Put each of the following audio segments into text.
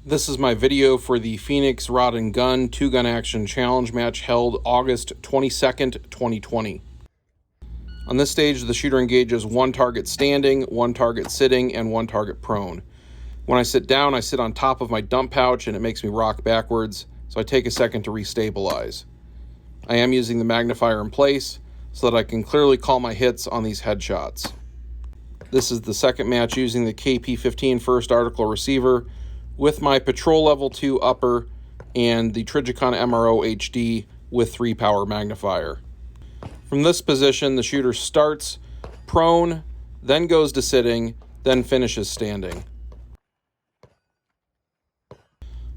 This is my video for the Phoenix Rod and Gun 2-Gun Action Challenge match held August 22nd, 2020. On this stage, the shooter engages one target standing, one target sitting, and one target prone. When I sit down, I sit on top of my dump pouch and it makes me rock backwards, so I take a second to restabilize. I am using the magnifier in place so that I can clearly call my hits on these headshots. This is the second match using the KP-15 first article receiver with my Patrol Level 2 upper and the Trijicon MRO HD with 3-power magnifier. From this position, the shooter starts prone, then goes to sitting, then finishes standing.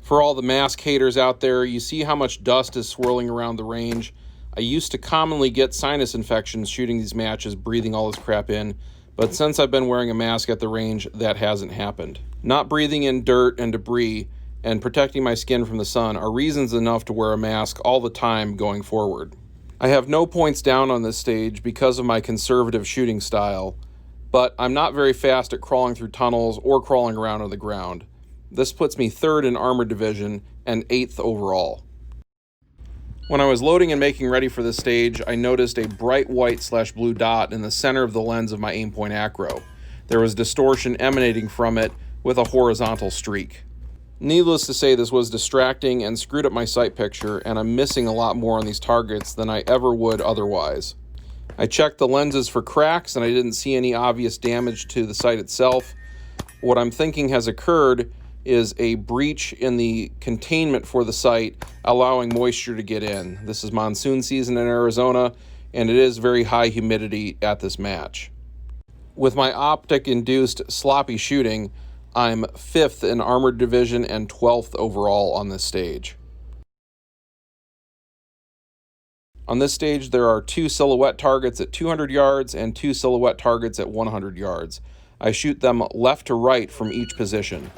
For all the mask haters out there, you see how much dust is swirling around the range. I used to commonly get sinus infections shooting these matches, breathing all this crap in, but since I've been wearing a mask at the range, that hasn't happened. Not breathing in dirt and debris and protecting my skin from the sun are reasons enough to wear a mask all the time going forward. I have no points down on this stage because of my conservative shooting style, but I'm not very fast at crawling through tunnels or crawling around on the ground. This puts me 3rd in Armored Division and 8th overall. When I was loading and making ready for this stage, I noticed a bright white/blue dot in the center of the lens of my Aimpoint Acro. There was distortion emanating from it with a horizontal streak. Needless to say, this was distracting and screwed up my sight picture, and I'm missing a lot more on these targets than I ever would otherwise. I checked the lenses for cracks and I didn't see any obvious damage to the sight itself. What I'm thinking has occurred is a breach in the containment for the sight, allowing moisture to get in. This is monsoon season in Arizona, and it is very high humidity at this match. With my optic-induced sloppy shooting, I'm 5th in Armored Division and 12th overall on this stage. On this stage, there are 2 silhouette targets at 200 yards and 2 silhouette targets at 100 yards. I shoot them left to right from each position.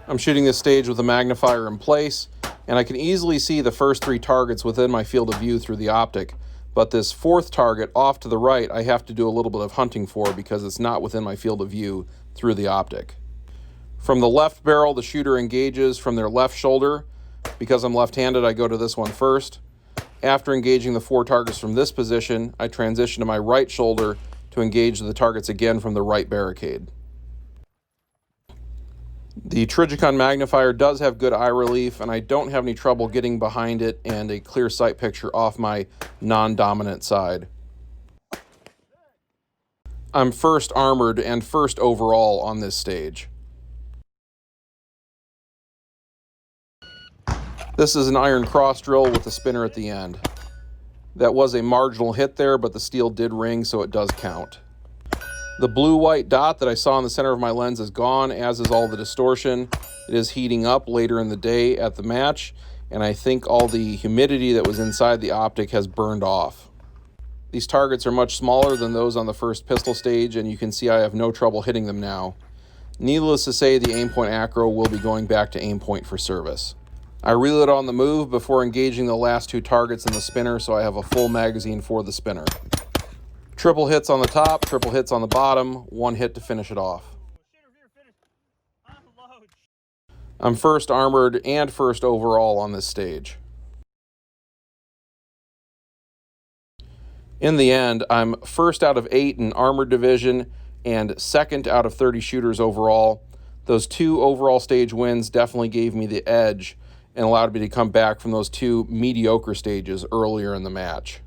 I'm shooting this stage with a magnifier in place, and I can easily see the first 3 targets within my field of view through the optic, but this 4th target off to the right I have to do a little bit of hunting for because it's not within my field of view through the optic. From the left barrel, the shooter engages from their left shoulder. Because I'm left-handed, I go to this one first. After engaging the 4 targets from this position, I transition to my right shoulder to engage the targets again from the right barricade. The Trijicon magnifier does have good eye relief, and I don't have any trouble getting behind it and a clear sight picture off my non-dominant side. I'm 1st armored and 1st overall on this stage. This is an iron cross drill with a spinner at the end. That was a marginal hit there, but the steel did ring, so it does count. The blue-white dot that I saw in the center of my lens is gone, as is all the distortion. It is heating up later in the day at the match, and I think all the humidity that was inside the optic has burned off. These targets are much smaller than those on the first pistol stage, and you can see I have no trouble hitting them now. Needless to say, the Aimpoint Acro will be going back to Aimpoint for service. I reload on the move before engaging the last 2 targets in the spinner, so I have a full magazine for the spinner. Triple hits on the top, triple hits on the bottom, 1 hit to finish it off. I'm 1st armored and 1st overall on this stage. In the end, I'm 1st out of 8 in Armored Division and 2nd out of 30 shooters overall. Those 2 overall stage wins definitely gave me the edge and allowed me to come back from those 2 mediocre stages earlier in the match.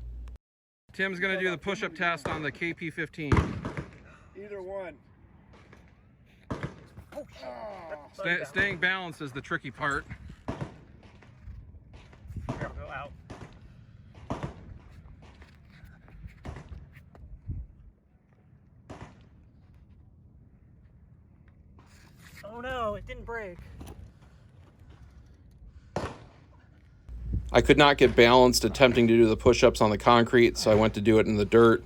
Tim's going to do the push-up test on the KP-15. Either one. Staying balanced is the tricky part. Go out. Oh no, it didn't break. I could not get balanced attempting to do the push-ups on the concrete, so I went to do it in the dirt.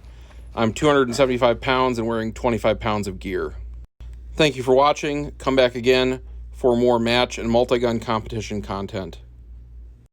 I'm 275 pounds and wearing 25 pounds of gear. Thank you for watching. Come back again for more match and multi-gun competition content.